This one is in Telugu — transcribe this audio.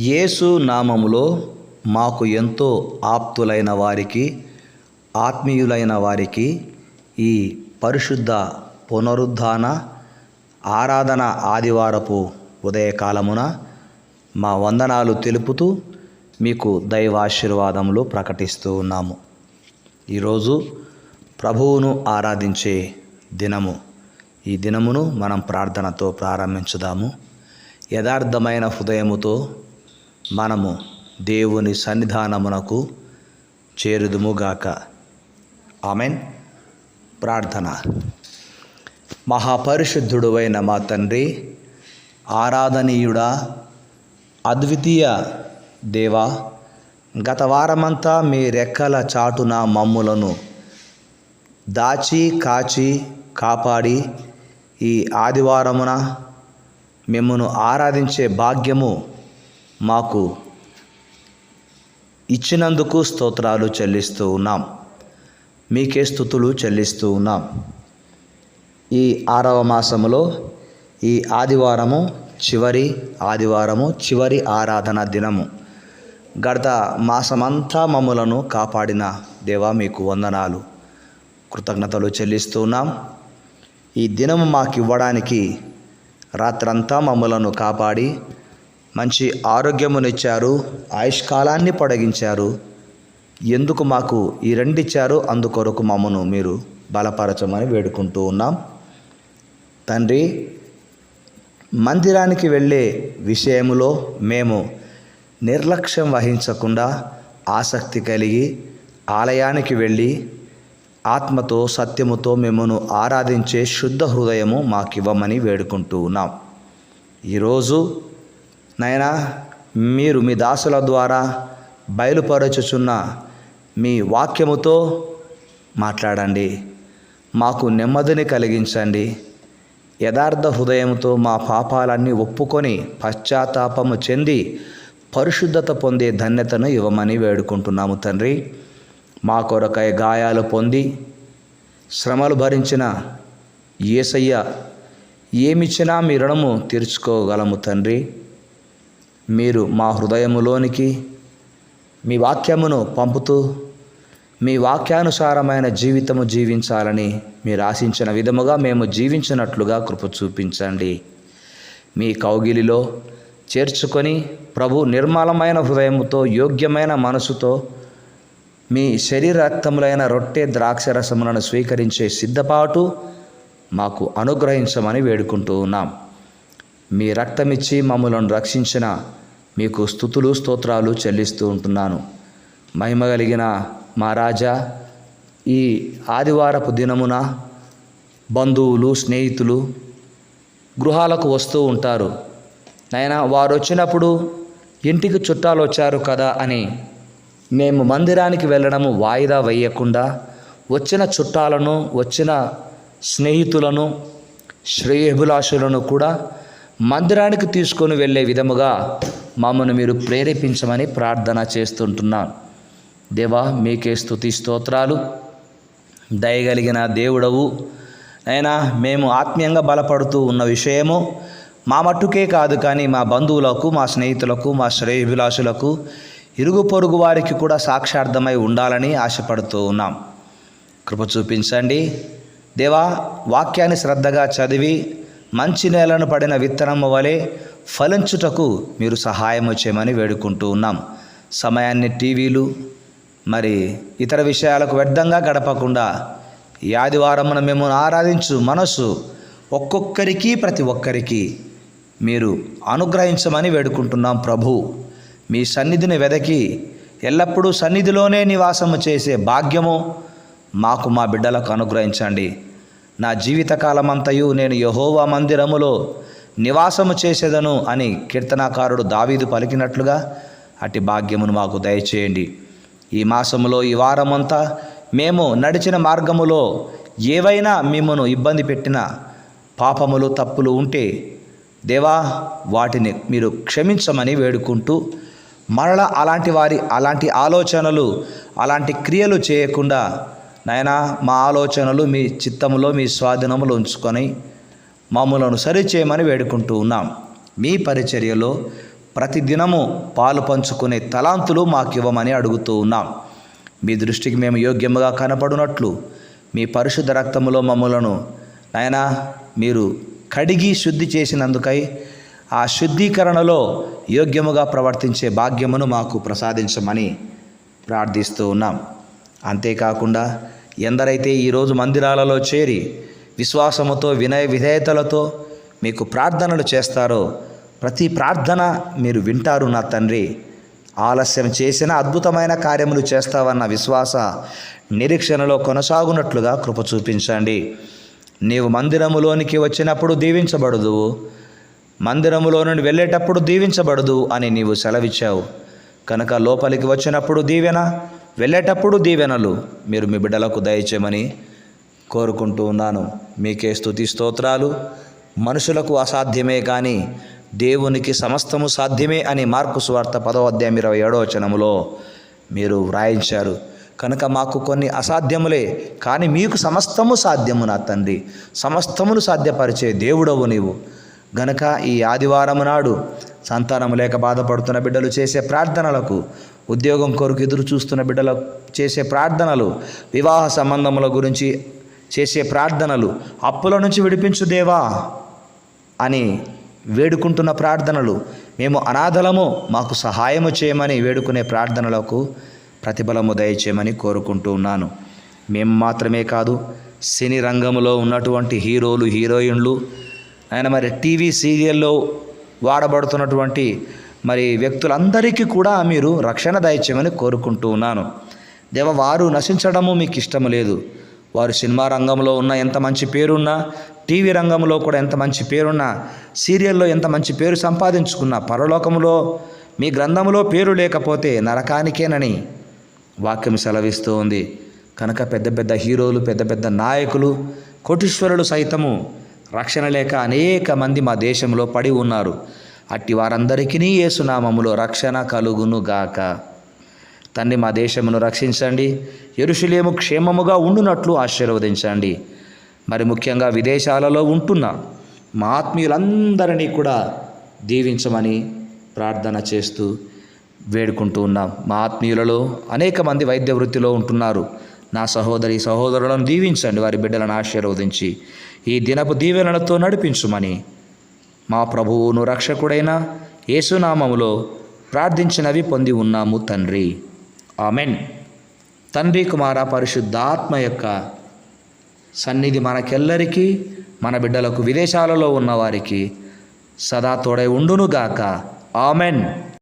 యేసు నామములో మాకు ఎంతో ఆప్తులైన వారికి, ఆత్మీయులైన వారికి ఈ పరిశుద్ధ పునరుద్ధాన ఆరాధన ఆదివారపు ఉదయకాలమున మా వందనాలు తెలుపుతూ మీకు దైవాశీర్వాదములు ప్రకటిస్తూ ఉన్నాము. ఈరోజు ప్రభువును ఆరాధించే దినము. ఈ దినమును మనం ప్రార్థనతో ప్రారంభించుదాము. యథార్థమైన హృదయముతో మనము దేవుని సన్నిధానమునకు చేరుదుముగాక. ఆమెన్. ప్రార్థన. మహాపరిశుద్ధుడువైన మా తండ్రి, ఆరాధనీయుడా, అద్వితీయ దేవా, గత వారమంతా మీ రెక్కల చాటున మమ్ములను దాచి కాచి కాపాడి ఈ ఆదివారమున మిమ్మును ఆరాధించే భాగ్యము మాకు ఇచ్చినందుకు స్తోత్రాలు చెల్లిస్తూ ఉన్నాం. మీకే స్తుతులు చెల్లిస్తూ ఉన్నాం. ఈ 6వ మాసములో ఈ ఆదివారము చివరి ఆదివారము, చివరి ఆరాధన దినము. గత మాసమంతా మమ్ములను కాపాడిన దేవా మీకు వందనాలు, కృతజ్ఞతలు చెల్లిస్తూ ఉన్నాం. ఈ దినము మాకు ఇవ్వడానికి రాత్రంతా మమ్ములను కాపాడి మంచి ఆరోగ్యమునిచ్చారు, ఆయుష్కాలాన్ని పొడిగించారు. ఎందుకు మాకు ఈ రెండిచ్చారు, అందుకొరకు మమ్మను మీరు బలపరచమని వేడుకుంటూ ఉన్నాం. తండ్రి, మందిరానికి వెళ్ళే విషయములో మేము నిర్లక్ష్యం వహించకుండా ఆసక్తి కలిగి ఆలయానికి వెళ్ళి ఆత్మతో సత్యముతో మిమ్మను ఆరాధించే శుద్ధ హృదయము మాకివ్వమని వేడుకుంటూ ఉన్నాం. ఈరోజు నైనా మీరు మీ దాసుల ద్వారా బయలుపరచుచున్న మీ వాక్యముతో మాట్లాడండి. మాకు నెమ్మదిని కలిగించండి. యథార్థ హృదయంతో మా పాపాలన్నీ ఒప్పుకొని పశ్చాత్తాపము చెంది పరిశుద్ధత పొందే ధన్యతను ఇవ్వమని వేడుకుంటున్నాము తండ్రి. మా కొరకై గాయాలు పొంది శ్రమలు భరించిన యేసయ్య ఏమిచ్చినా మీ రుణము తీర్చుకోగలము తండ్రి. మీరు మా హృదయములోనికి మీ వాక్యమును పంపుతూ మీ వాక్యానుసారమైన జీవితము జీవించాలని మీరు ఆశించిన విధముగా మేము జీవించినట్లుగా కృప చూపించండి. మీ కౌగిలిలో చేర్చుకొని ప్రభు నిర్మలమైన హృదయముతో, యోగ్యమైన మనసుతో మీ శరీర రక్తములైన రొట్టె ద్రాక్షరసములను స్వీకరించే సిద్ధపాటు మాకు అనుగ్రహించమని వేడుకుంటూ ఉన్నాం. మీ రక్తమిచ్చి మమ్మలను రక్షించిన మీకు స్తుతులు స్తోత్రాలు చెల్లిస్తూ ఉంటున్నాను. మహిమ కలిగిన మా రాజా, ఈ ఆదివారపు దినమున బంధువులు, స్నేహితులు గృహాలకు వస్తూ ఉంటారు. నాయనా, వారు వచ్చినప్పుడు ఇంటికి చుట్టాలు వచ్చారు కదా అని మేము మందిరానికి వెళ్ళడము వాయిదా వేయకుండా వచ్చిన చుట్టాలను, వచ్చిన స్నేహితులను, శ్రేయభిలాషులను కూడా మందిరానికి తీసుకొని వెళ్ళే విధముగా మమ్మల్ని మీరు ప్రేరేపించమని ప్రార్థన చేస్తుంటున్నాను. దేవా, మీకే స్తుతి స్తోత్రాలు. దయగలిగిన దేవుడవు అయినా మేము ఆత్మీయంగా బలపడుతూ ఉన్న విషయము మా మట్టుకే కాదు, కానీ మా బంధువులకు, మా స్నేహితులకు, మా శ్రేయభిలాషులకు, ఇరుగు పొరుగు వారికి కూడా సాక్షార్థమై ఉండాలని ఆశపడుతూ ఉన్నాం. కృప చూపించండి దేవా. వాక్యాన్ని శ్రద్ధగా చదివి మంచి నేలను పడిన విత్తనము వలె ఫలించుటకు మీరు సహాయం చేయమని వేడుకుంటూ ఉన్నాం. సమయాన్ని టీవీలు మరి ఇతర విషయాలకు వ్యర్థంగా గడపకుండా ఈ ఆదివారమున మేము ఆరాధించు మనసు ఒక్కొక్కరికి, ప్రతి ఒక్కరికి మీరు అనుగ్రహించమని వేడుకుంటున్నాం. ప్రభు, మీ సన్నిధిని వెదకి ఎల్లప్పుడూ సన్నిధిలోనే నివాసము చేసే భాగ్యము మాకు, మా బిడ్డలకు అనుగ్రహించండి. నా జీవితకాలమంతయు నేను యెహోవా మందిరములో నివాసము చేసేదను అని కీర్తనాకారుడు దావీదు పలికినట్లుగా అట్టి భాగ్యమును మాకు దయచేయండి. ఈ మాసములో, ఈ వారమంతా మేము నడిచిన మార్గములో ఏవైనా మిమ్మను ఇబ్బంది పెట్టిన పాపములు, తప్పులు ఉంటే దేవా, వాటిని మీరు క్షమించమని వేడుకుంటూ మరలా అలాంటి ఆలోచనలు, అలాంటి క్రియలు చేయకుండా నాయనా, మా ఆలోచనలు మీ చిత్తములో, మీ స్వాధీనములో ఉంచుకొని మమ్మలను సరిచేయమని వేడుకుంటూ ఉన్నాం. మీ పరిచర్యలో ప్రతిదినము పాలు పంచుకునే తలాంతులు మాకు ఇవ్వమని అడుగుతూ ఉన్నాం. మీ దృష్టికి మేము యోగ్యముగా కనపడునట్లు మీ పరిశుద్ధ రక్తములో మమ్ములను నాయనా మీరు కడిగి శుద్ధి చేసినందుకై ఆ శుద్ధీకరణలో యోగ్యముగా ప్రవర్తించే భాగ్యమును మాకు ప్రసాదించమని ప్రార్థిస్తూ ఉన్నాం. అంతేకాకుండా ఎందరైతే ఈరోజు మందిరాలలో చేరి విశ్వాసముతో వినయ విధేయతలతో మీకు ప్రార్థనలు చేస్తారో ప్రతి ప్రార్థన మీరు వింటారు నా తండ్రి. ఆలస్యం చేసిన అద్భుతమైన కార్యములు చేస్తావన్న విశ్వాస నిరీక్షణలో కొనసాగునట్లుగా కృప చూపించండి. నీవు మందిరములోనికి వచ్చినప్పుడు దీవించబడదు, మందిరములో నుండి వెళ్ళేటప్పుడు దీవించబడదు అని నీవు సెలవిచ్చావు కనుక లోపలికి వచ్చినప్పుడు దీవెన, వెళ్ళేటప్పుడు దీవెనలు మీరు మీ బిడ్డలకు దయచేయమని కోరుకుంటూ ఉన్నాను. మీకే స్తుతి స్తోత్రాలు. మనుషులకు అసాధ్యమే కానీ దేవునికి సమస్తము సాధ్యమే అని మార్కు సువార్త 10:27 మీరు వ్రాయించారు కనుక మాకు కొన్ని అసాధ్యములే కానీ మీకు సమస్తము సాధ్యము నా తండ్రి. సమస్తమును సాధ్యపరిచే దేవుడవు నీవు గనక ఈ ఆదివారం నాడు సంతానం లేక బాధపడుతున్న బిడ్డలు చేసే ప్రార్థనలకు, ఉద్యోగం కొరకు ఎదురు చూస్తున్న బిడ్డలు చేసే ప్రార్థనలు, వివాహ సంబంధముల గురించి చేసే ప్రార్థనలు, అప్పుల నుంచి విడిపించు దేవా అని వేడుకుంటున్న ప్రార్థనలు, మేము అనాథలము మాకు సహాయము చేయమని వేడుకునే ప్రార్థనలకు ప్రతిఫలము దయచేయమని కోరుకుంటూ ఉన్నాను. మేము మాత్రమే కాదు, సినీ రంగంలో ఉన్నటువంటి హీరోలు, హీరోయిన్లు, ఆయన మరి టీవీ సీరియల్లో వాడబడుతున్నటువంటి మరి వ్యక్తులందరికీ కూడా మీరు రక్షణ దయచేయమని కోరుకుంటూ ఉన్నాను. దేవ, వారు నశించడము మీకు ఇష్టము లేదు. వారు సినిమా రంగంలో ఉన్న ఎంత మంచి పేరున్నా, టీవీ రంగంలో కూడా ఎంత మంచి పేరున్నా, సీరియల్లో ఎంత మంచి పేరు సంపాదించుకున్నా, పరలోకములో మీ గ్రంథములో పేరు లేకపోతే నరకానికేనని వాక్యం సెలవిస్తూ ఉంది. కనుక పెద్ద పెద్ద హీరోలు, పెద్ద పెద్ద నాయకులు, కోటీశ్వరులు సైతము రక్షణ లేక అనేక మంది మా దేశంలో పడి ఉన్నారు. అట్టి వారందరికీ యేసునామములో రక్షణ కలుగును గాక. తండ్రి, మా దేశమును రక్షించండి, యెరూషలేము క్షేమముగా ఉండునట్లు ఆశీర్వదించండి. మరి ముఖ్యంగా విదేశాలలో ఉంటున్న మా ఆత్మీయులందరినీ కూడా దీవించమని ప్రార్థన చేస్తూ వేడుకుంటూ ఉన్నాం. మా ఆత్మీయులలో అనేక మంది వైద్య వృత్తిలో ఉంటున్నారు. నా సహోదరి సహోదరులను దీవించండి, వారి బిడ్డలను ఆశీర్వదించి ఈ దినపు దీవెనలతో నడిపించుమని మా ప్రభువును రక్షకుడైన యేసునామములో ప్రార్థించినవి పొంది ఉన్నాము తండ్రి. ఆమెన్. తండ్రి, కుమార, పరిశుద్ధాత్మ యొక్క సన్నిధి మనకెల్లరికీ, మన బిడ్డలకు, విదేశాలలో ఉన్నవారికి సదా తోడై ఉండునుగాక. ఆమెన్.